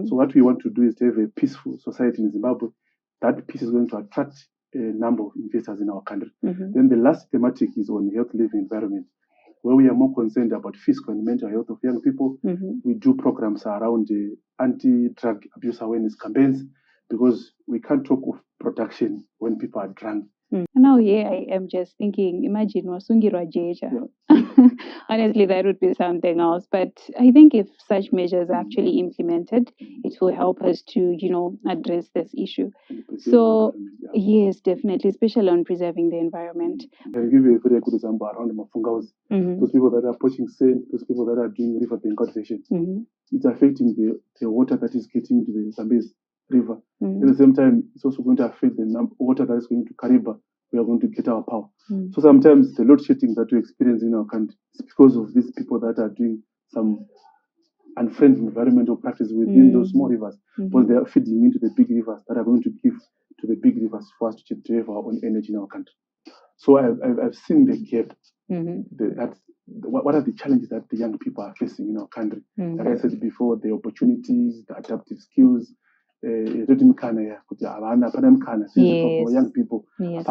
So what we want to do is to have a peaceful society in Zimbabwe. That peace is going to attract a number of investors in our country. Then the last thematic is on health living environment, where we are more concerned about physical and mental health of young people. We do programs around anti-drug abuse awareness campaigns, because we can't talk of production when people are drunk. Now here I am just thinking, imagine wasungirwa jeja. Honestly, that would be something else. But I think if such measures are actually implemented, it will help us to, address this issue. So yes, definitely, especially on preserving the environment. I can give you a very good example around the Mafungaus. Those people that are poaching sand, those people that are doing riverbank cultivation, it's affecting the water that is getting into the Zambezi River. At the same time, it's also going to affect the water that is going to Kariba. We are going to get our power. So sometimes the load shedding that we experience in our country is because of these people that are doing some unfriendly environmental practice within those small rivers, because they are feeding into the big rivers that are going to give to the big rivers for us to have our own energy in our country. So I've seen the gap. What are the challenges that the young people are facing in our country? Like I said before, the opportunities, the adaptive skills. For young people, Yes.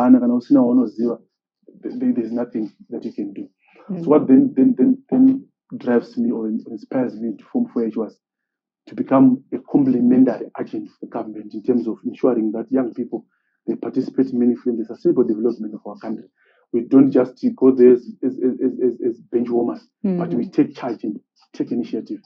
there's nothing that you can do. So what then drives me or inspires me to form 4H was to become a complementary agent of the government in terms of ensuring that young people, they participate meaningfully in the sustainable development of our country. We don't just go there as bench warmers, but we take charge and take initiative,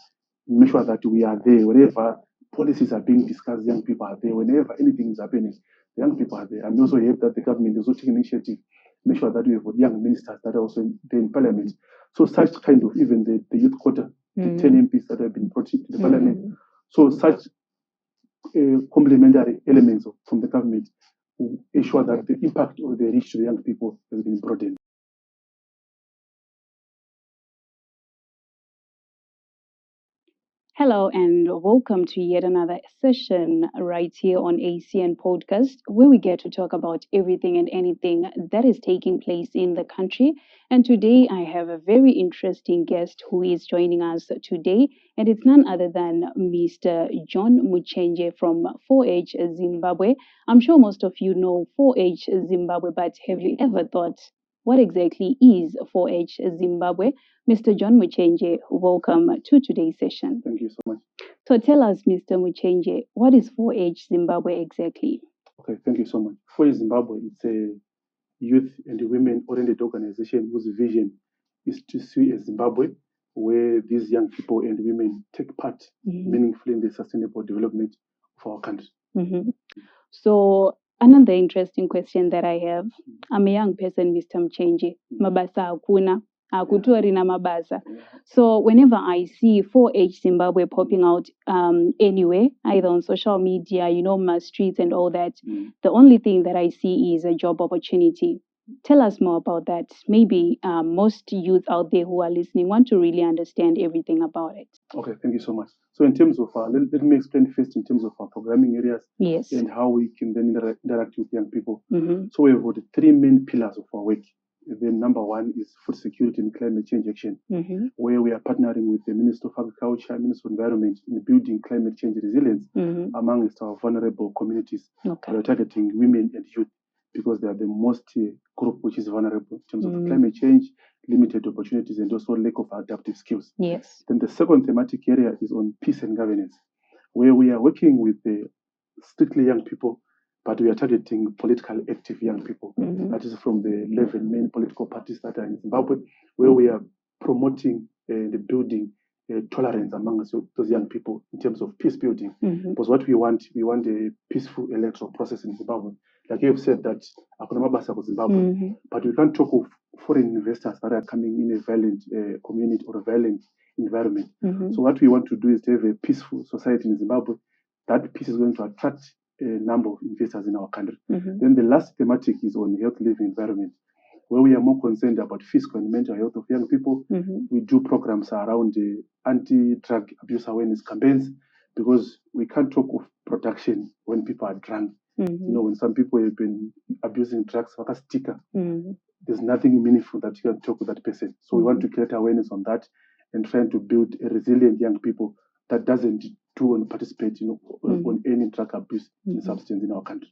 make sure that we are there wherever policies are being discussed. Young people are there. Whenever anything is happening, the young people are there. And we also hope that the government is also taking initiative, make sure that we have young ministers that are also there in parliament. So such kind of, even the youth quota, the 10 MPs that have been brought into the parliament. So such complementary elements from the government will ensure that the impact of the reach to the young people has been broadened. Hello and welcome to yet another session right here on ACN Podcast, where we get to talk about everything and anything that is taking place in the country. And today I have a very interesting guest who is joining us today, and it's none other than Mr. John Muchenje from 4H Zimbabwe. I'm sure most of you know 4H Zimbabwe, but have you ever thought what exactly is 4H Zimbabwe? Mr. John Muchenje, welcome to today's session. Thank you so much. So tell us, Mr. Muchenje, what is 4H Zimbabwe exactly? Okay, thank you so much. 4H Zimbabwe, it's a youth and women-oriented organization whose vision is to see a Zimbabwe where these young people and women take part meaningfully in the sustainable development of our country. So another interesting question that I have, I'm a young person, Mr. Muchenje. Mabasa hakuna, hakutori na mabasa. So whenever I see 4H Zimbabwe popping out anywhere, either on social media, my streets and all that, the only thing that I see is a job opportunity. Tell us more about that. Maybe most youth out there who are listening want to really understand everything about it. Okay, thank you so much. So in terms of, let me explain first in terms of our programming areas. Yes. And how we can then interact with young people. So we have got 3 main pillars of our work. The number one is food security and climate change action, where we are partnering with the Minister of Agriculture, Minister of Environment in building climate change resilience amongst our vulnerable communities. Okay. We are targeting women and youth because they are the most group which is vulnerable in terms of climate change, limited opportunities, and also lack of adaptive skills. Yes. Then the second thematic area is on peace and governance, where we are working with the strictly young people, but we are targeting politically active young people. That is from the 11 main political parties that are in Zimbabwe, where we are promoting the building tolerance amongst those young people in terms of peace building. Because what we want a peaceful electoral process in Zimbabwe. Like you have said that hakuna mabasa ku Zimbabwe, but we can't talk of foreign investors that are coming in a violent community or a violent environment. So what we want to do is to have a peaceful society in Zimbabwe. That peace is going to attract a number of investors in our country. Then the last thematic is on health living environment, where we are more concerned about physical and mental health of young people. We do programs around the anti-drug abuse awareness campaigns, because we can't talk of production when people are drunk. When some people have been abusing drugs, like a sticker, there's nothing meaningful that you can talk with that person. So we want to create awareness on that and trying to build a resilient young people that doesn't do and participate, on any drug abuse and substance in our country.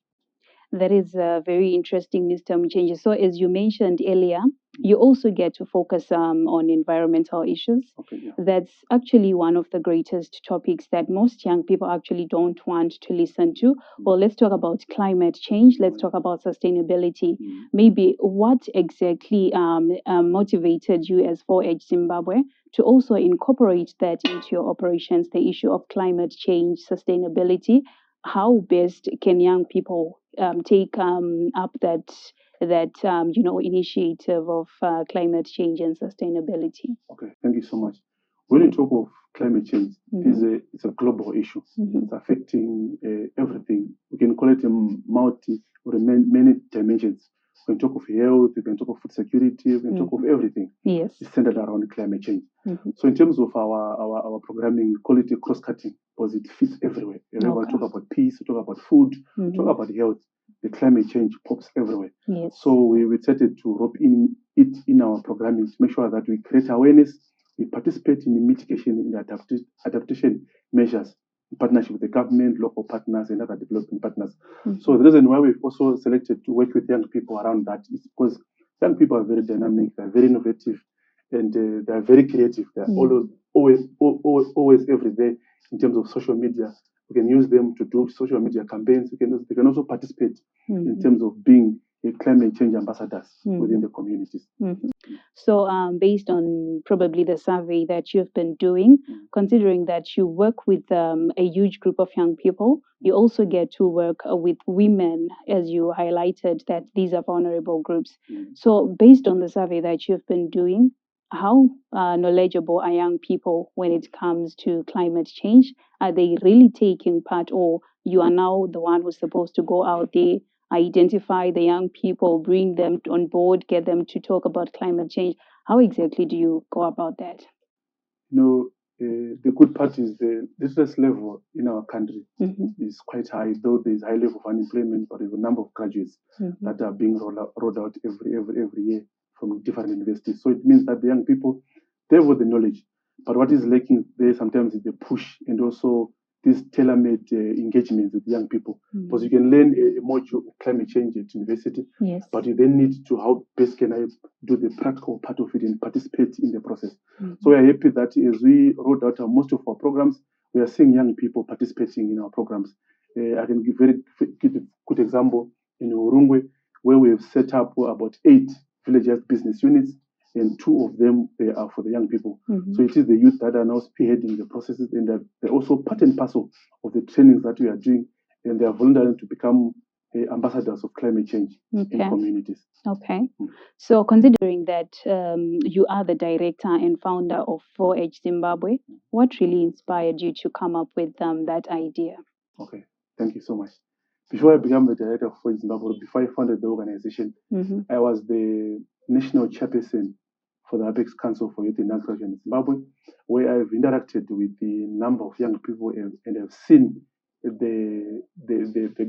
That is very interesting, Mr. Muchenje. So, as you mentioned earlier, you also get to focus on environmental issues. Okay, yeah. That's actually one of the greatest topics that most young people actually don't want to listen to. Well, let's talk about climate change. Let's talk about sustainability. Maybe what exactly motivated you as 4H Zimbabwe to also incorporate that into your operations, the issue of climate change, sustainability? How best can young people take up that initiative of climate change and sustainability? Okay, thank you so much. When you talk of climate change, it's a global issue. It's affecting everything. We can call it a multi or many dimensions. When you talk of health, you can talk of food security, you can talk of everything. Yes. It's centered around climate change. So in terms of our programming, we call it a cross-cutting because it fits everywhere. Whenever we talk about peace, we talk about food, we talk about health, the climate change pops everywhere. Yes. So we decided to rope in it in our programming to make sure that we create awareness, we participate in the mitigation and adaptation measures in partnership with the government, local partners, and other development partners. So the reason why we've also selected to work with young people around that is because young people are very dynamic, they're very innovative, and they're very creative. They're always every day in terms of social media. We can use them to do social media campaigns. They can also participate in terms of being a climate change ambassadors within the communities. So, based on probably the survey that you've been doing, considering that you work with a huge group of young people, you also get to work with women, as you highlighted that these are vulnerable groups. So, based on the survey that you've been doing, how knowledgeable are young people when it comes to climate change? Are they really taking part, or you are now the one who's supposed to go out there, identify the young people, bring them on board, get them to talk about climate change? How exactly do you go about that? The good part is the literacy level in our country is quite high, though there is high level of unemployment, but there's a number of graduates that are being rolled out every year from different universities. So it means that the young people, they have the knowledge, but what is lacking there sometimes is the push and also these tailor-made engagements with young people. Because you can learn a module of climate change at university, but you then need to, how best can I do the practical part of it and participate in the process. So we are happy that as we rolled out most of our programs, we are seeing young people participating in our programs. I can give a good example in Urungwe, where we have set up about 8 villages business units, and 2 of them are for the young people. So it is the youth that are now spearheading the processes, and they're also part and parcel of the trainings that we are doing, and they are volunteering to become ambassadors of climate change in communities. Okay. So considering that you are the director and founder of 4H Zimbabwe, what really inspired you to come up with that idea? Okay, thank you so much. Before I became the director of 4H Zimbabwe, before I founded the organization, I was the national chairperson for the Apex Council for Youth in Agriculture in Zimbabwe, where I've interacted with the number of young people and have seen the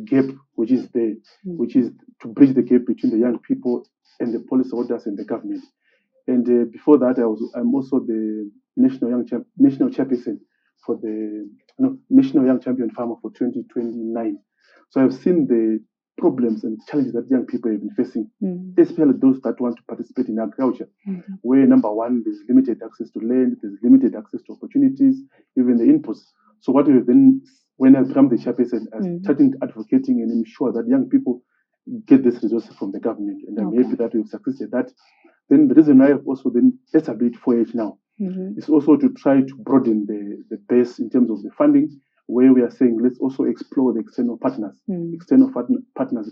gap which is there, which is to bridge the gap between the young people and the policyholders and the government. And before that, I'm also the national chairperson for the National Young Champion Farmer for 2029. So I've seen the problems and challenges that young people have been facing, especially those that want to participate in agriculture, where number one, there's limited access to land, there's limited access to opportunities, even the inputs. So what we've then, when I become the chairperson, I started advocating and ensure that young people get these resources from the government, and I'm happy that we've succeeded that. Then the reason why I've also then established 4H now is also to try to broaden the base in terms of the funding, where we are saying let's also explore the external partners, development partners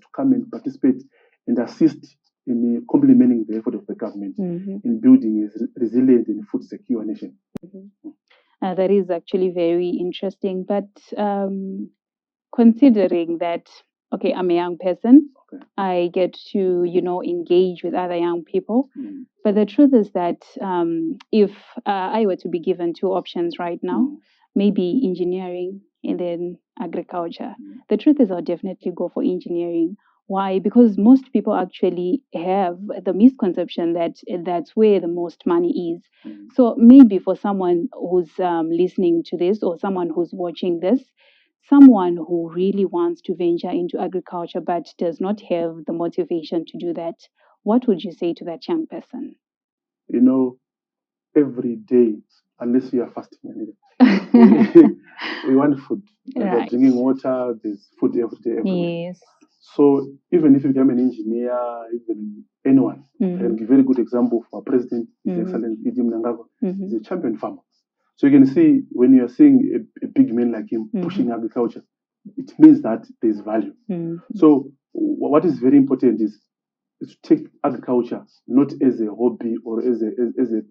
to come and participate and assist in complementing the effort of the government in building a resilient and food secure nation. That is actually very interesting. But considering that, okay, I'm a young person, I get to, engage with other young people. But the truth is that if I were to be given 2 options right now, maybe engineering and then agriculture, the truth is I'll definitely go for engineering. Why? Because most people actually have the misconception that that's where the most money is. So maybe for someone who's listening to this or someone who's watching this, someone who really wants to venture into agriculture but does not have the motivation to do that, what would you say to that young person? You know, every day, unless you are fasting, we want food. We're Right. drinking water. There's food every day, everywhere. Yes. So even if you become an engineer, even anyone, I can give a very good example for our president, His Excellency Idi Mnangagwa. He's a champion farmer. So you can see when you are seeing a big man like him pushing agriculture, it means that there's value. So what is very important is to take agriculture not as a hobby or as a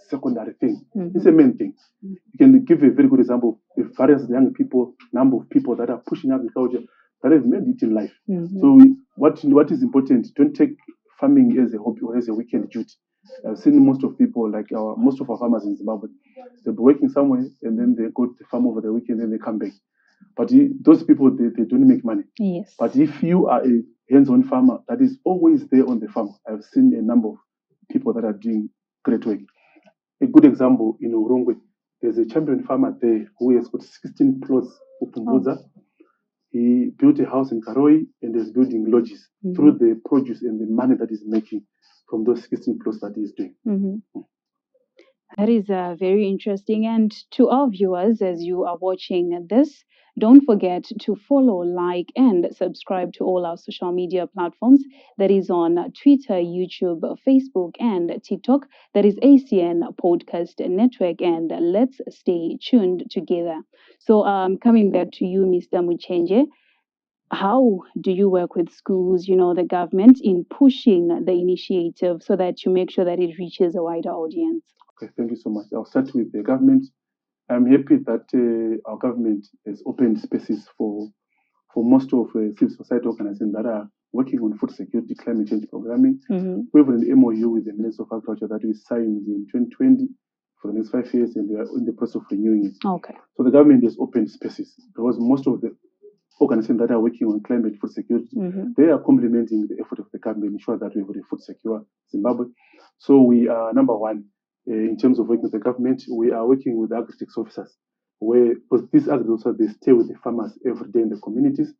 secondary thing. It's a main thing. You can give a very good example of various young people, number of people that are pushing agriculture that have made it in life. So what is important? Don't take farming as a hobby or as a weekend duty. I've seen most of people, like most of our farmers in Zimbabwe, they'll be working somewhere and then they go to the farm over the weekend and they come back. But those people, they don't make money. Yes. But if you are a hands-on farmer that is always there on the farm, I've seen a number of people that are doing great work. A good example in Urungwe, there's a champion farmer there who has got 16 plots of Pumbuza. He built a house in Karoi and is building lodges through the produce and the money that he's making from those 16 plots that he's doing. That is very interesting. And to our viewers, as you are watching this, don't forget to follow, like, and subscribe to all our social media platforms. That is on Twitter, YouTube, Facebook, and TikTok. That is ACN Podcast Network. And let's stay tuned together. So, coming back to you, Mr. Muchenje, how do you work with schools, the government, in pushing the initiative so that you make sure that it reaches a wider audience? Okay, thank you so much. I'll start with the government. I'm happy that our government has opened spaces for most of civil society organizations that are working on food security, climate change programming. We have an MOU with the Minister of Agriculture that we signed in 2020 for the next 5 years, and we are in the process of renewing it. Okay. So the government has opened spaces because most of the organizations that are working on climate food security, they are complementing the effort of the government, ensure that we have a food secure Zimbabwe. So we are number one in terms of working with the government. We are working with the agri-tax officers, because these agri officers, they stay with the farmers every day in the communities.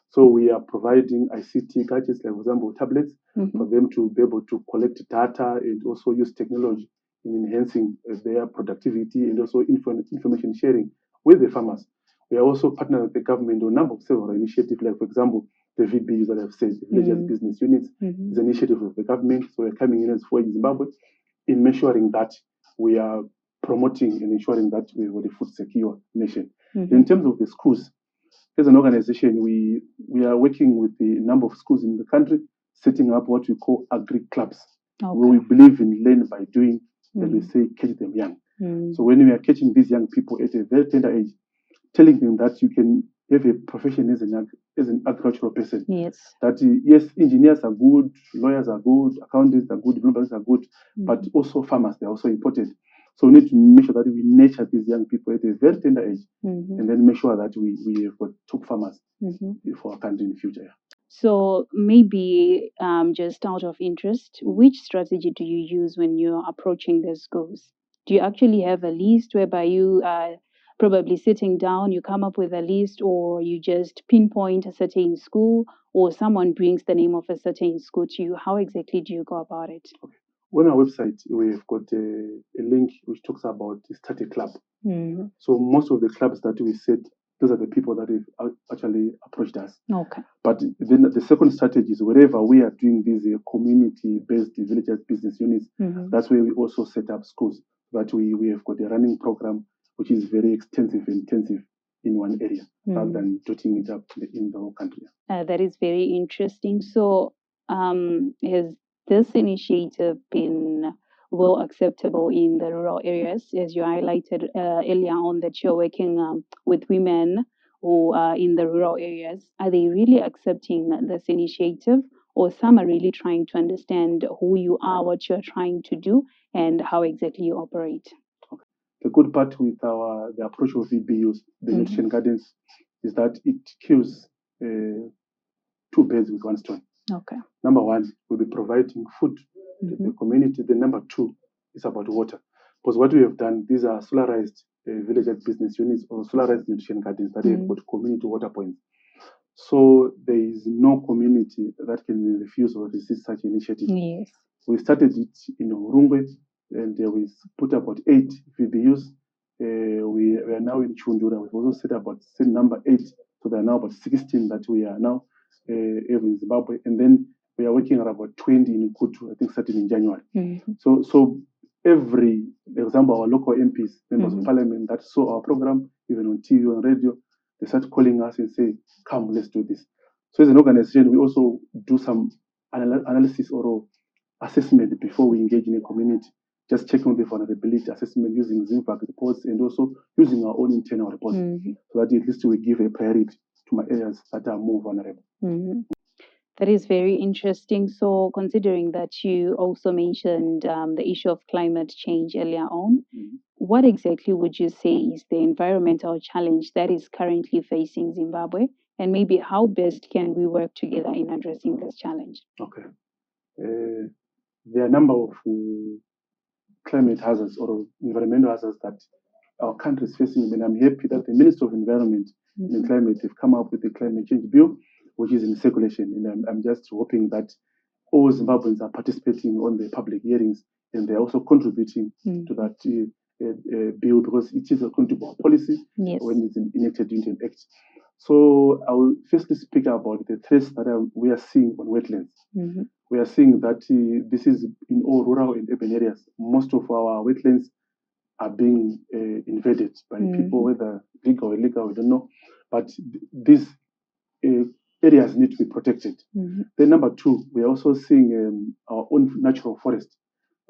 So we are providing ICT gadgets, like for example tablets, for them to be able to collect data and also use technology in enhancing their productivity and also information sharing with the farmers. We are also partnering with the government on a number of several initiatives, like for example, the VBUs that I've said, the Villagers Business Units, is an initiative of the government. So we're coming in as for Zimbabwe in ensuring that we are promoting and ensuring that we are a food secure nation. In terms of the schools, as an organization, we are working with the number of schools in the country, setting up what we call agri clubs, where we believe in learn by doing, and we say catch them young. So when we are catching these young people at a very tender age, telling them that you can have a profession as an agricultural person. Yes. That yes, engineers are good, lawyers are good, accountants are good, developers are good, but also farmers, they're also important. So we need to make sure that we nurture these young people at a very tender age, and then make sure that we have got top farmers for our country in the future. So maybe just out of interest, which strategy do you use when you're approaching the schools? Do you actually have a list whereby you are probably sitting down, you come up with a list, or you just pinpoint a certain school, or someone brings the name of a certain school to you? How exactly do you go about it? Okay. On our website, we've got a link which talks about start a club. So most of the clubs that we set, those are the people that have actually approached us. Okay. But then the second strategy is wherever we are doing these community-based villagers business units, that's where we also set up schools. That we have got a running program which is very extensive and intensive in one area, rather than dotting it up in the whole country. That is very interesting. So has this initiative been well acceptable in the rural areas, as you highlighted earlier on that you're working with women who are in the rural areas? Are they really accepting this initiative, or some are really trying to understand who you are, what you're trying to do, and how exactly you operate? The good part with the approach of VBUs, the nutrition gardens, is that it kills two birds with one stone. Okay. Number one, we'll be providing food to the community. Then number two is about water. Because what we have done, these are solarized village business units or solarized nutrition gardens that have got community water points. So there is no community that can refuse or resist such initiative. Yes. We started it in Urungwe, and we put about 8 VBUs. We are now in Chundura. We've also set about number 8, so there are now about 16 that we are now in Zimbabwe, and then we are working at about 20 in Kutu, I think starting in January. So every, for example, our local MPs, members of parliament that saw our program, even on TV, on radio, they start calling us and say, come, let's do this. So as an organization, we also do some analysis or assessment before we engage in a community, just checking the vulnerability assessment using Zimbabwe reports and also using our own internal reports, so that at least we give a priority to my areas that are more vulnerable. That is very interesting. So, considering that you also mentioned the issue of climate change earlier on, what exactly would you say is the environmental challenge that is currently facing Zimbabwe? And maybe how best can we work together in addressing this challenge? Okay. There are a number of climate hazards or environmental hazards that our country is facing, and I'm happy that the Minister of Environment and Climate have come up with the climate change bill, which is in circulation, and I'm just hoping that all Zimbabweans are participating on the public hearings, and they're also contributing to that bill, because it is according to our policy when it's enacted into an act. So I will firstly speak about the threats that we are seeing on wetlands. We are seeing that this is in all rural and urban areas. Most of our wetlands are being invaded by people, whether legal or illegal, we don't know. But these areas need to be protected. Then number two, we are also seeing our own natural forest.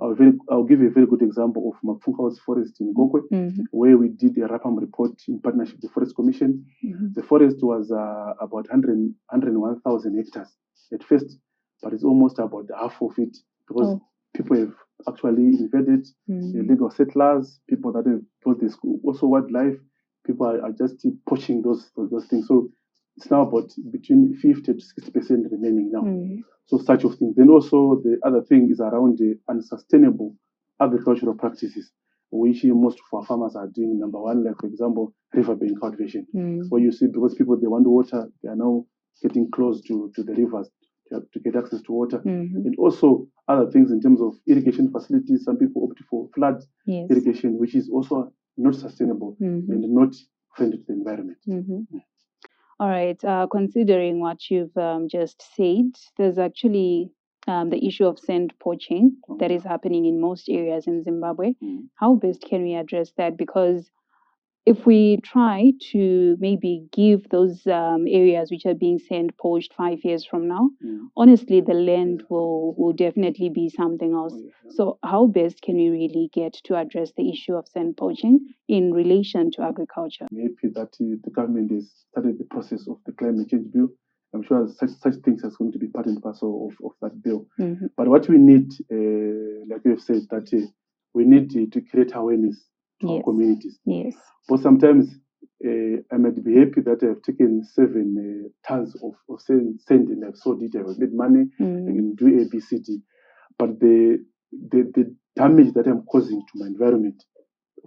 I'll give you a very good example of Mapfunga's forest in Gokwe, where we did a RAPAM report in partnership with the Forest Commission. The forest was about 101,000 hectares at first, but it's almost about half of it, because people have actually invaded, illegal settlers, people that have built the school, also wildlife, people are just poaching those things. So it's now about between 50 to 60% remaining now. So such of things. Then also the other thing is around the unsustainable agricultural practices, which most of our farmers are doing. Number one, like for example, riverbank cultivation, where you see, because people, they want water, they are now getting close to the rivers to get access to water. And also other things in terms of irrigation facilities. Some people opt for flood irrigation, which is also not sustainable and not friendly to the environment. All right. Considering what you've just said, there's actually the issue of sand poaching that is happening in most areas in Zimbabwe. How best can we address that? Because if we try to maybe give those areas which are being sand poached 5 years from now, honestly, the land will definitely be something else. So how best can we really get to address the issue of sand poaching in relation to agriculture? Maybe that the government has started the process of the climate change bill. I'm sure such things are going to be part and parcel of that bill. But what we need, like you have said, that we need to create awareness to our communities. But sometimes I might be happy that I've taken 7 tons of sand and I've sold it, I've made money, I can do A, B, C, D. But the damage that I'm causing to my environment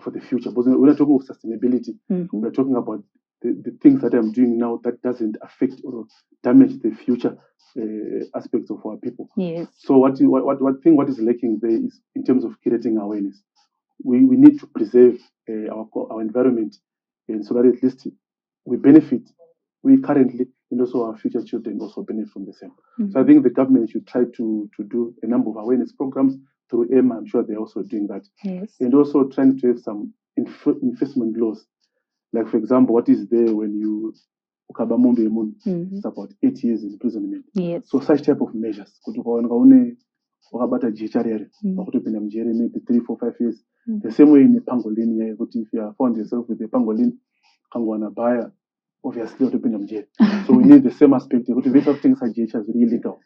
for the future, because we're not talking of sustainability, we're talking about the things that I'm doing now that doesn't affect or damage the future aspects of our people. So what is lacking there is in terms of creating awareness. We need to preserve our environment, and so that at least we benefit, we currently, and also our future children also benefit from the same. So I think the government should try to do a number of awareness programs through EMA. I'm sure they're also doing that. And also trying to have some enforcement laws. Like for example, what is there when you it's about 8 years imprisonment. So such type of measures. Wakabata jichariere wakutopinda mujere maybe 3, 4, 5 years. The same way in a pangolin, if you have found yourself with a pangolin, kangwana buyer, obviously watopinda mujere. So we need the same aspect. If we have things like JH as really legal.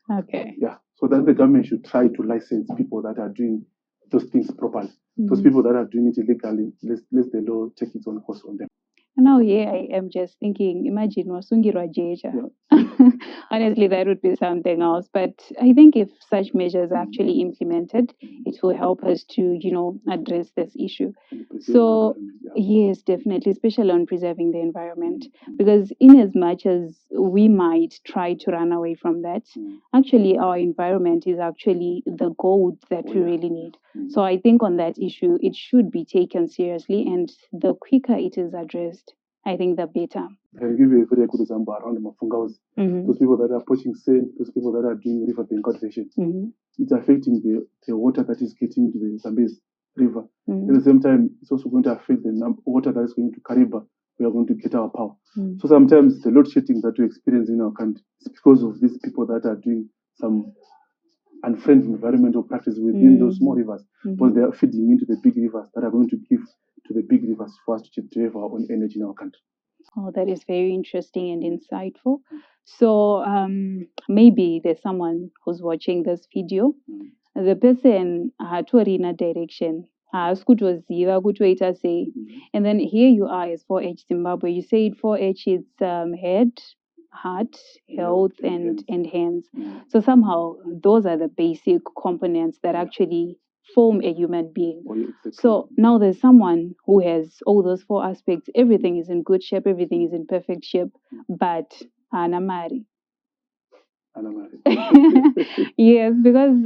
So that the government should try to license people that are doing those things properly. Those people that are doing it illegally, let the law take its own course on them. And now here I am just thinking, imagine wasungirwa jeja. Honestly, that would be something else. But I think if such measures are actually implemented, it will help us to, address this issue. So yes, definitely, especially on preserving the environment. Because in as much as we might try to run away from that, actually our environment is actually the gold that we really need. So I think on that issue, it should be taken seriously, and the quicker it is addressed, I think the better. I can give you a very good example around Mafungaus. Those people that are poaching sand, those people that are doing riverbank cultivation, it's affecting the water that is getting into the Zambezi River. At the same time, it's also going to affect the water that is going to Kariba. We are going to get our power. So sometimes the load shedding that we experience in our country is because of these people that are doing some unfriendly environmental practices within those small rivers, because they are feeding into the big rivers that are going to give to the big rivers for us to have our own energy in our country. Oh, that is very interesting and insightful. So maybe there's someone who's watching this video. The person had to in a direction. Say, and then here you are as 4H Zimbabwe. You said 4H is head, heart, health, and hands. So somehow those are the basic components that actually form a human being. So now there's someone who has all those four aspects. Everything is in good shape, everything is in perfect shape, but anamari. Yes, because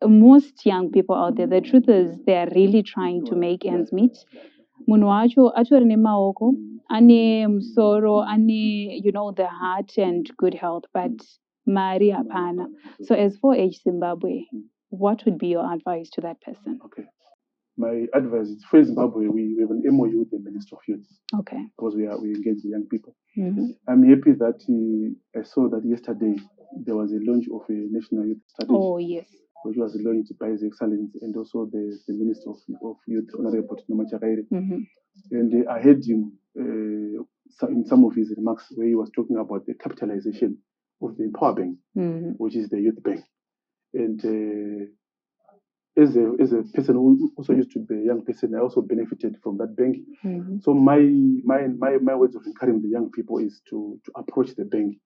most young people out there, the truth is they are really trying to make ends meet. Munhu wacho atori nemaoko, ane musoro, ane the heart and good health, but mari hapana. So as for H Zimbabwe, what would be your advice to that person? Okay. My advice is for Zimbabwe, we have an MOU with the Minister of Youth. Okay. Because we engage the young people. I'm happy that I saw that yesterday there was a launch of a national youth strategy. Oh yes. Which was launched by His Excellence and also the Minister of Youth, Honorable Muchenje. And I heard him in some of his remarks where he was talking about the capitalization of the Empower Bank, which is the youth bank. And as a person who also used to be a young person, I also benefited from that bank. So my words of encouraging the young people is to approach the bank.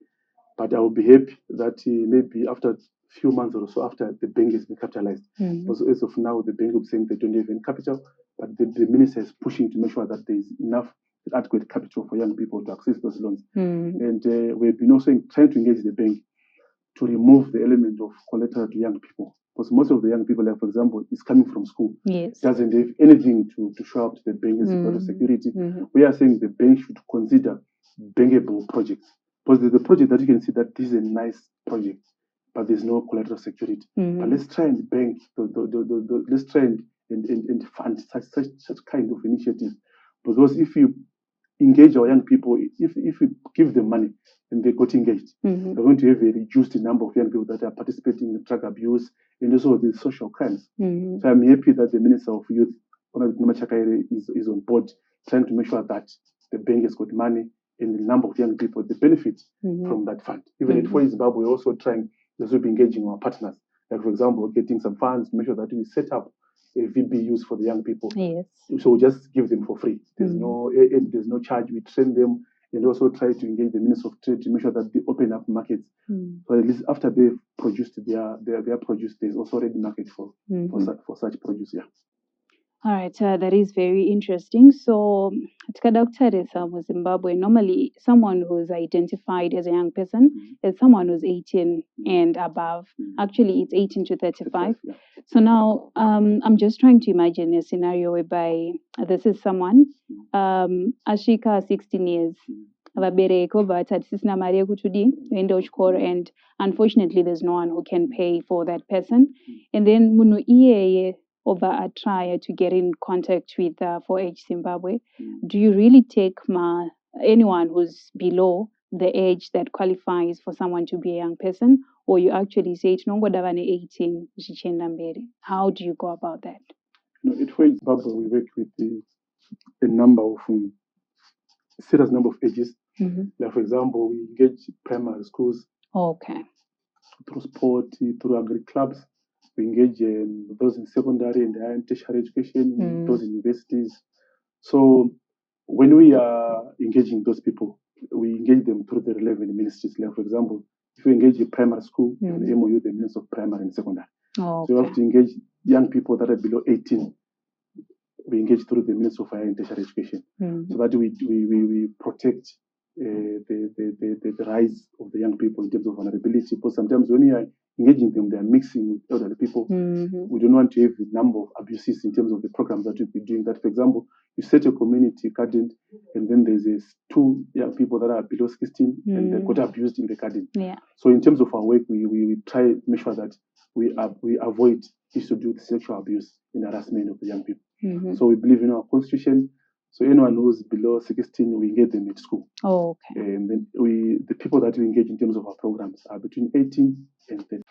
But I will be happy that maybe after a few months or so after the bank has been capitalized. Because as of now, the bank is saying they don't have any capital, but the minister is pushing to make sure that there is enough adequate capital for young people to access those loans. And we've been also trying to engage the bank to remove the element of collateral to young people. Because most of the young people, like for example, is coming from school, doesn't have anything to show up to the bank as a security. We are saying the bank should consider bankable projects. Because there's a project that you can see that this is a nice project, but there's no collateral security. But let's try and bank, let's try and fund such kind of initiatives. Because if you engage our young people, if we give them money and they got engaged, we're going to have a reduced number of young people that are participating in drug abuse and also the social crimes. So I'm happy that the Minister of Youth, Honorable Muchenje, is on board trying to make sure that the bank has got money and the number of young people, the benefit from that fund. Even at For Zimbabwe, we're also trying to be engaging our partners. Like, for example, getting some funds to make sure that we set up a VBUs for the young people. Yes. So we just give them for free. There's no charge. We train them and also try to engage the Minister of Trade to make sure that they open up markets. So at least after they've produced their produce, there's also already market for such produce. Yeah. All right, that is very interesting. So, with Zimbabwe, normally someone who's identified as a young person is someone who's 18 and above. Actually, it's 18 to 35. So now I'm just trying to imagine a scenario whereby this is someone, Ashika, 16 years. Vabereko vatati tisina mari yekuti uende kuchikoro, and unfortunately there's no one who can pay for that person, and then munhu iyeye over a try to get in contact with 4H Zimbabwe. Do you really take anyone who's below the age that qualifies for someone to be a young person, or you actually say tinongoda vane 18 zvichienda mberi? How do you go about that? At 4H Zimbabwe, we work with a number of serious number of ages. Like for example, we engage primary schools. Okay. Through sport, through agri clubs. We engage those in secondary and tertiary education, those in universities. So when we are engaging those people, we engage them through the relevant ministries. Like, for example, if you engage a primary school, the MOU, the Ministry of Primary and Secondary. Oh, So you have to engage young people that are below 18. We engage through the Ministry of Higher and Tertiary Education, so that we protect the rise of the young people in terms of vulnerability. Because sometimes when you are engaging them, they are mixing with elderly people. We don't want to have a number of abuses in terms of the programs that we'll be doing. That, for example, you set a community garden, and then there's two young people that are below 16 and they got abused in the garden. Yeah. So in terms of our work, we try to make sure that we avoid issues to do with sexual abuse and harassment of the young people. So we believe in our constitution. So anyone who's below 16, we engage them in school. Oh, okay. And then the people that we engage in terms of our programs are between 18 and 35.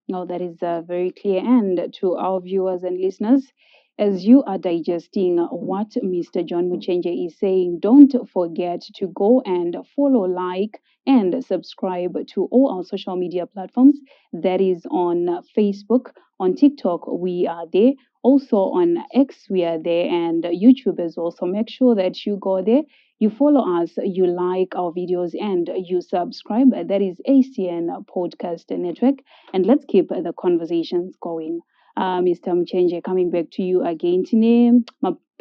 No, that is very clear. And to our viewers and listeners, as you are digesting what Mr. John Muchenje is saying, don't forget to go and follow, like, and subscribe to all our social media platforms. That is on Facebook, on TikTok, we are there. Also on X, we are there, and YouTube as well. So make sure that you go there, you follow us, you like our videos, and you subscribe. That is ACN Podcast Network. And let's keep the conversations going. Mr. Muchenje, coming back to you again. Tine,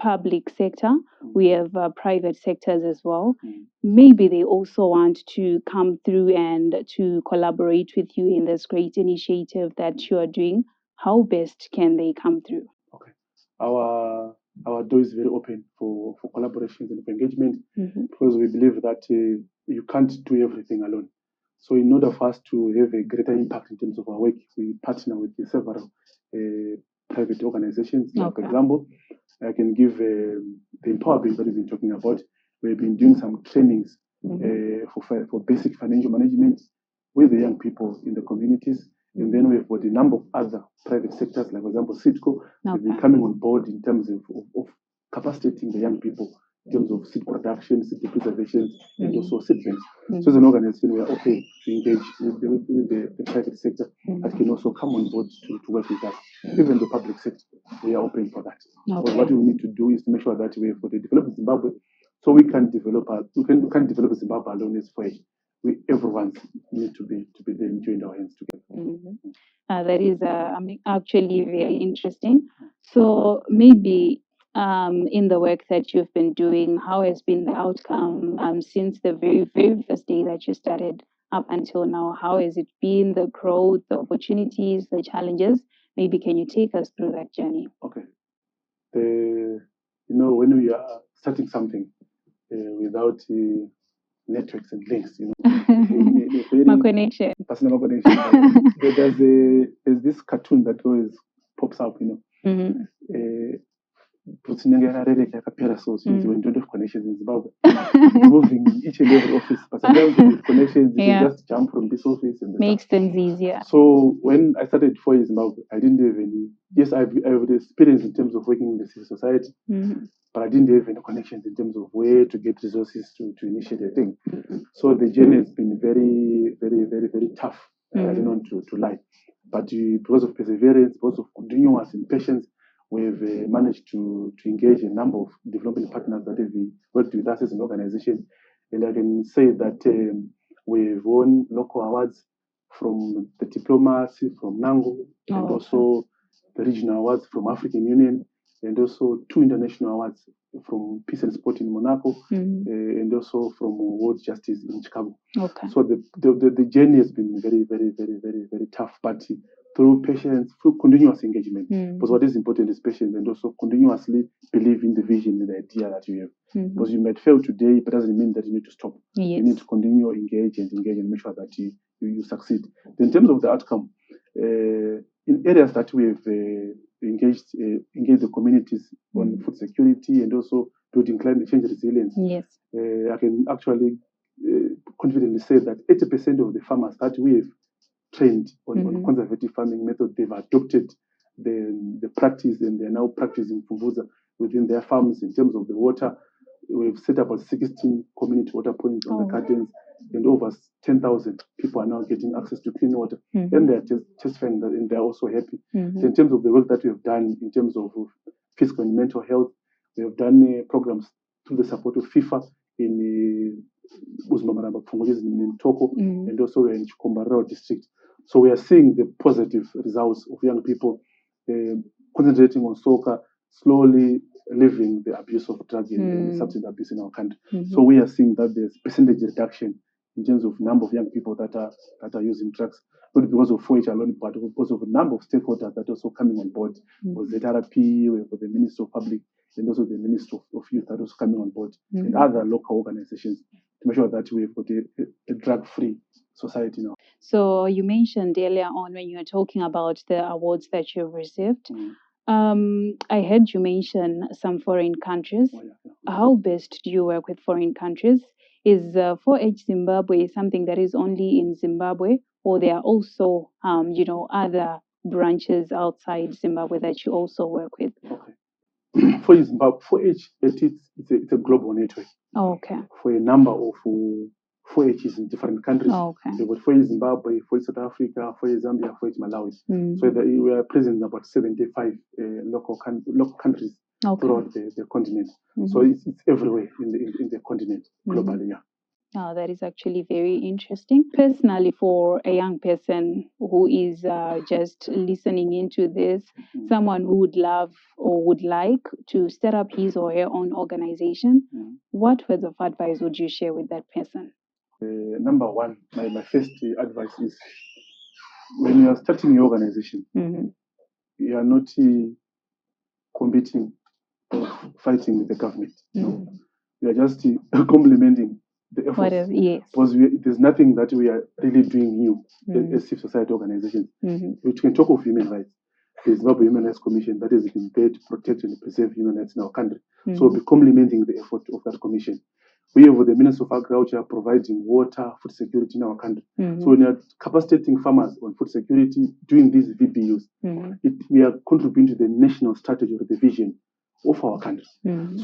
public sector, we have private sectors as well. Maybe they also want to come through and to collaborate with you in this great initiative that you are doing. How best can they come through? Okay. Our door is very open for collaborations and for engagement, because we believe that you can't do everything alone. So in order for us to have a greater impact in terms of our work, we partner with several private organizations. Like, for example, I can give the Empower Bill that we've been talking about. We've been doing some trainings for basic financial management with the young people in the communities. And then we've got a number of other private sectors, like, for example, CITCO, have been coming on board in terms of capacitating the young people in terms of seed production, seed preservation, and also seed banks. So as an organization, we are okay to engage with the private sector that can also come on board to work with us. Even the public sector, we are open for that. But what we need to do is to make sure that we have got a developed Zimbabwe, so we can develop we can develop Zimbabwe alone as well. Everyone need to be there and join our hands together. That is actually very interesting. So maybe in the work that you've been doing, how has been the outcome since the very, very first day that you started up until now? How has it been, the growth, the opportunities, the challenges? Maybe can you take us through that journey? Okay. When we are starting something without networks and links, My connection. Personal connection. There's this cartoon that always pops up, so since we don't have connections in Zimbabwe, moving each and every office, but sometimes with connections, you can just jump from this office and makes things easier. So when I started 4 years in Zimbabwe, I didn't have any. Yes, I have the experience in terms of working in the civil society, but I didn't have any connections in terms of where to get resources to initiate a thing. So the journey has been very, very, very, very tough. I don't want to lie, but because of perseverance, because of continuous and patience, we've managed to engage a number of development partners that have worked with us as an organization. And I can say that we've won local awards from the diplomacy from Nango, and also the regional awards from African Union, and also 2 international awards from Peace and Sport in Monaco, and also from World Justice in Chicago. So the journey has been very, very, very, very, very tough, but through patience, through continuous engagement. Because what is important is patience, and also continuously believe in the vision and the idea that you have. Because you might fail today, but doesn't mean that you need to stop. You need to continue engage and make sure that you succeed. In terms of the outcome, in areas that we have engaged the communities on food security and also building climate change resilience, I can actually confidently say that 80% of the farmers that we have trained on conservative farming method, they've adopted the practice, and they're now practicing Pumbuza within their farms. In terms of the water, we've set up 16 community water points on the gardens, and over 10,000 people are now getting access to clean water, and they're testifying that, and they're also happy. So in terms of the work that we've done in terms of physical and mental health, We have done programs through the support of FIFA in Uzmamaramba, in Toko, and also in Chikombarao district. So we are seeing the positive results of young people concentrating on soccer, slowly leaving the abuse of drug and substance abuse in our country. So we are seeing that there's percentage reduction in terms of number of young people that are using drugs, not because of 4H alone, but because of a number of stakeholders that are also coming on board. Was ZRP, we have the Minister of Public, and also the Minister of Youth that are also coming on board, and other local organizations to make sure that we've got a drug-free society now. So you mentioned earlier on when you were talking about the awards that you've received. I heard you mention some foreign countries. How best do you work with foreign countries? Is 4H Zimbabwe something that is only in Zimbabwe, or there are also, other branches outside Zimbabwe that you also work with? Okay. For Zimbabwe, 4H, it's a global network. Okay. For a number of 4Hs in different countries. Okay. We've got 4H Zimbabwe, 4H South Africa, 4H Zambia, 4H Malawi. So we are present in about 75 local countries throughout the continent. So it's everywhere in the continent, globally, yeah. Oh, that is actually very interesting. Personally, for a young person who is just listening into this, someone who would love or would like to set up his or her own organization, what words of advice would you share with that person? Number one, my first advice is when you are starting your organization, you are not competing or fighting with the government. No, we are just complementing the efforts. Because there's nothing that we are really doing new as civil society organizations. We can talk of human rights. There's Zimbabwe Human Rights Commission that has been there to protect and preserve human rights in our country. So we'll be complementing the effort of that commission. We have the Minister of Agriculture providing water, food security in our country. So when you're capacitating farmers on food security, doing these VBUs, we are contributing to the national strategy or the vision of our country.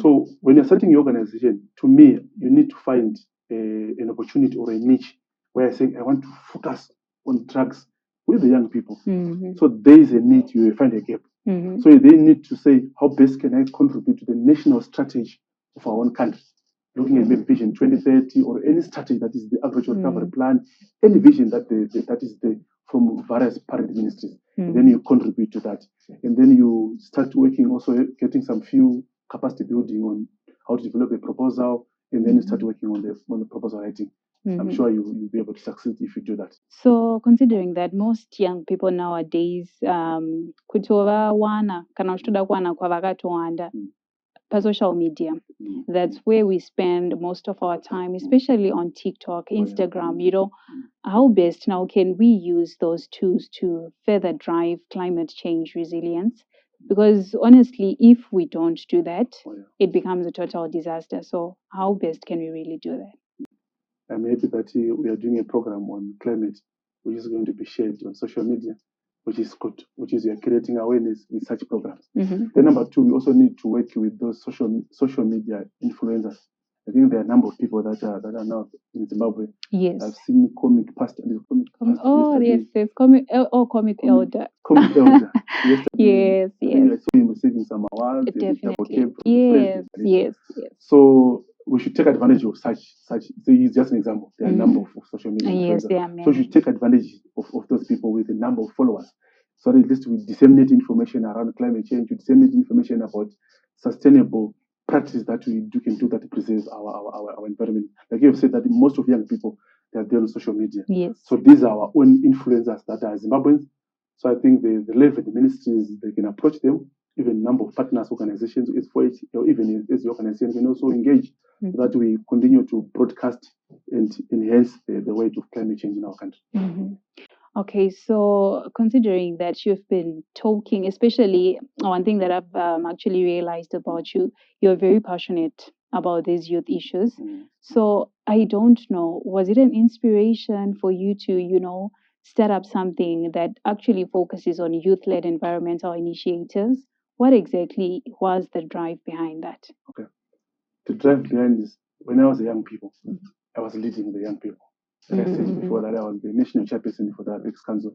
So when you're starting your organization, to me, you need to find an opportunity or a niche where I say, I want to focus on drugs with the young people. So there is a need, you will find a gap. So they need to say, how best can I contribute to the national strategy of our own country? Looking at maybe Vision 2030 or any strategy that is the agricultural recovery plan, any vision that is there from various parent ministries. Then you contribute to that. And then you start working, also getting some few capacity building on how to develop a proposal, and then you start working on the proposal writing. I'm sure you'll be able to succeed if you do that. So considering that most young people nowadays kuti vawana kana uchitoda kuwana kwavakatowanda social media, that's where we spend most of our time, especially on TikTok, Instagram. How best now can we use those tools to further drive climate change resilience? Because honestly, if we don't do that, it becomes a total disaster. So how best can we really do that? I'm happy that we are doing a program on climate, which is going to be shared on social media, which is good, which is we are creating awareness with such programs. Then number two, we also need to work with those social media influencers. I think there are a number of people that are now in Zimbabwe. Yes. I've seen comic pastor. There's comic elder. Comic elder. Yes. I saw him receiving some awards. Definitely. Yes. So we should take advantage of such. So it's just an example. There are a number of social media influencers. So we should take advantage of those people with a number of followers. So that at least we disseminate information around climate change, we disseminate information about sustainable practices that we can do that preserve our environment. Like you have said, that most of young people, they are there on social media. Yes. So these are our own influencers that are Zimbabweans. So I think the relevant ministries, they can approach them. Even number of partners, organizations, or even as the organization can also engage so that we continue to broadcast and enhance the weight of climate change in our country. Okay, so considering that you've been talking, especially one thing that I've actually realized about you, you're very passionate about these youth issues. So I don't know, was it an inspiration for you to, set up something that actually focuses on youth-led environmental initiatives? What exactly was the drive behind that? Okay. The drive behind is when I was a young people, I was leading the young people. Like I said before, that I was the national chairperson for the Apex Council,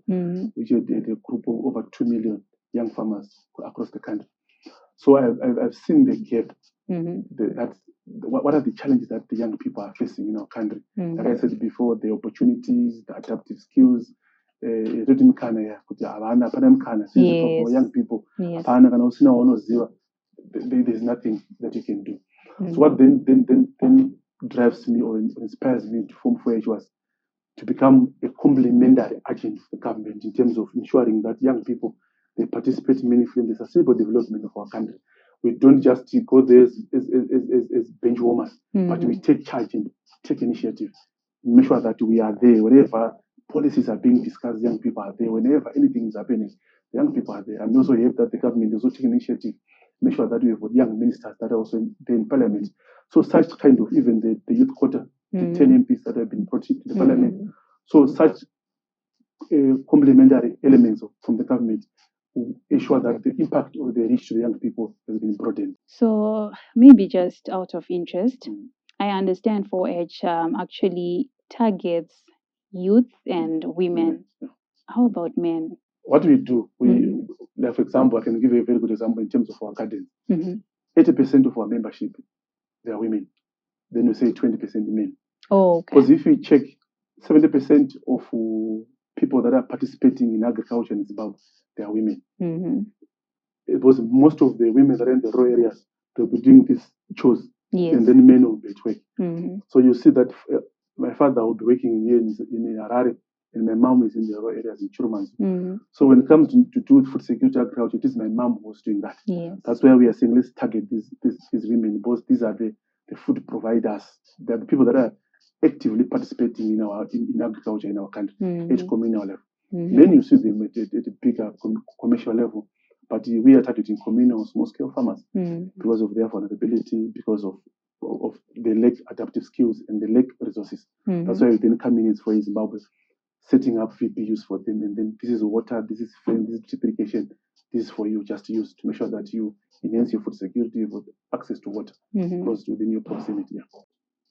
which had a group of over 2 million young farmers across the country. So I've seen the gap. What are the challenges that the young people are facing in our country? Like I said before, the opportunities, the adaptive skills. Young people, Yes. there's nothing that you can do. So what then drives me or inspires me to form 4H was to become a complementary agent of the government in terms of ensuring that young people they participate meaningfully in the sustainable development of our country. We don't just go there as bench warmers, but we take charge and take initiative, make sure that we are there wherever policies are being discussed. Young people are there. Whenever anything is happening, young people are there. And also hope that the government is also taking initiative, make sure that we have young ministers that are also there in parliament. So such kind of even the youth quota, the 10 MPs that have been brought into the parliament. So such complementary elements from the government will ensure that the impact or the reach to the young people has been broadened. So maybe just out of interest, I understand 4H actually targets youth and women. How about men? What we do, like for example, I can give you a very good example in terms of our gardens. 80% of our membership, they are women. Then we say 20% men. Oh, okay. Because if you check, 70% of people that are participating in agriculture in Zimbabwe, they are women. Because most of the women that are in the rural areas, they'll be doing these chores, and then men will be at work. So you see that my father will be working here in Harare, and my mom is in the rural areas in Chirumanzu. So when it comes to do food security agriculture, it is my mom who was doing that. That's why we are saying let's target these women, because these are the food providers. They're the people that are actively participating in agriculture in our country at communal level. Then you see them at a bigger commercial level, but we are targeting communal small-scale farmers because of their vulnerability, because of the lack adaptive skills and the lack resources. That's why we then come in for Zimbabwe, setting up VPUs for them, and then this is water, this is flame, this is drip irrigation, this is for you just to use to make sure that you enhance your food security with access to water close within your proximity.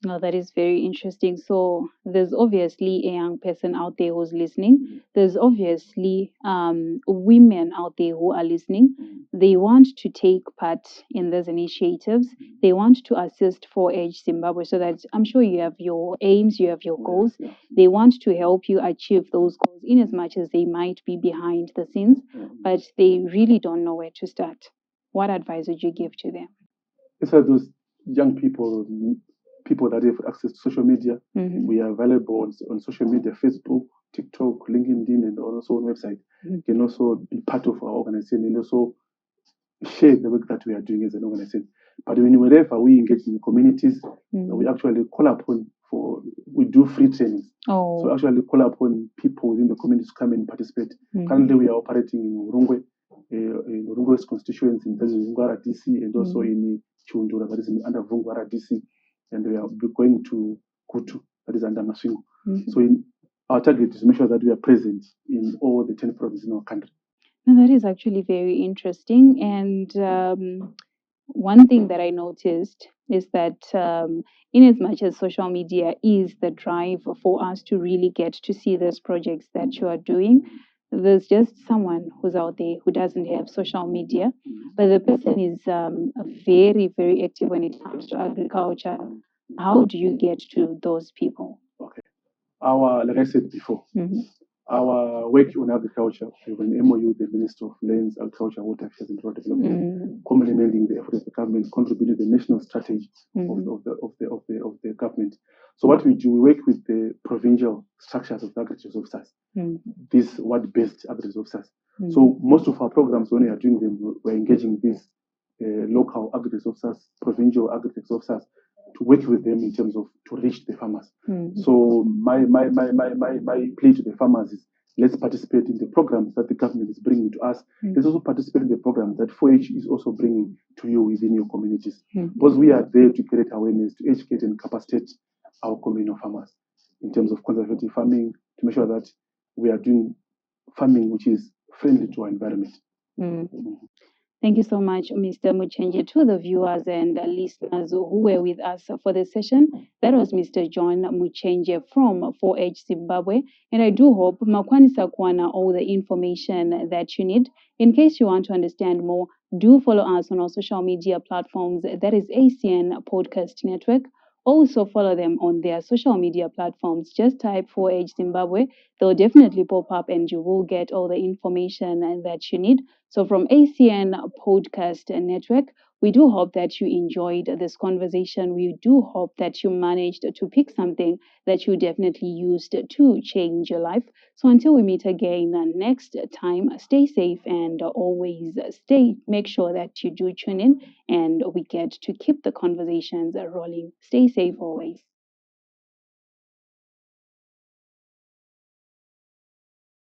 Now, that is very interesting. So, there's obviously a young person out there who's listening. There's obviously women out there who are listening. They want to take part in these initiatives. They want to assist 4H Zimbabwe so that I'm sure you have your aims, you have your goals. They want to help you achieve those goals in as much as they might be behind the scenes, but they really don't know where to start. What advice would you give to them? It's like those young people that have access to social media. We are available on social media, Facebook, TikTok, LinkedIn, and also on website. You can also be part of our organization and also share the work that we are doing as an organization. But whenever we engage in communities, we actually call upon we do free trainings. So actually call upon people within the community to come and participate. Currently we are operating in Urungwe's constituency, in Vungwara DC, and also in Chundura, that is under Vungwara DC. And we are going to Kutu, that is under Masvingo. So our target is to make sure that we are present in all the 10 provinces in our country. Now, that is actually very interesting. And one thing that I noticed is that in as much as social media is the drive for us to really get to see those projects that you are doing, there's just someone who's out there who doesn't have social media, but the person is very, very active when it comes to agriculture. How do you get to those people? Okay. Like I said before, our work on agriculture, we have an MOU with the Minister of Lands, Agriculture, Water Affairs and Rural Development, complementing the efforts of the government, contributing to the national strategy of the government. So what we do, we work with the provincial structures of the agriculture officers, these ward-based agriculture officers. So most of our programs, when we are doing them, we're engaging these local agriculture officers, provincial agriculture officers, to work with them in terms of to reach the farmers. So my plea to the farmers is let's participate in the programs that the government is bringing to us. Let's also participate in the programs that 4H is also bringing to you within your communities. Because we are there to create awareness, to educate and capacitate our communal farmers in terms of conservative farming, to make sure that we are doing farming which is friendly to our environment. Thank you so much, Mr. Muchenje. To the viewers and listeners who were with us for this session, that was Mr. John Muchenje from 4H Zimbabwe. And I do hope Makwanisa Kwana all the information that you need. In case you want to understand more, do follow us on our social media platforms. That is ACN Podcast Network. Also follow them on their social media platforms. Just type 4H Zimbabwe. They'll definitely pop up and you will get all the information that you need. So, from ACN Podcast Network, we do hope that you enjoyed this conversation. We do hope that you managed to pick something that you definitely used to change your life. So, until we meet again next time, stay safe and always make sure that you do tune in and we get to keep the conversations rolling. Stay safe always.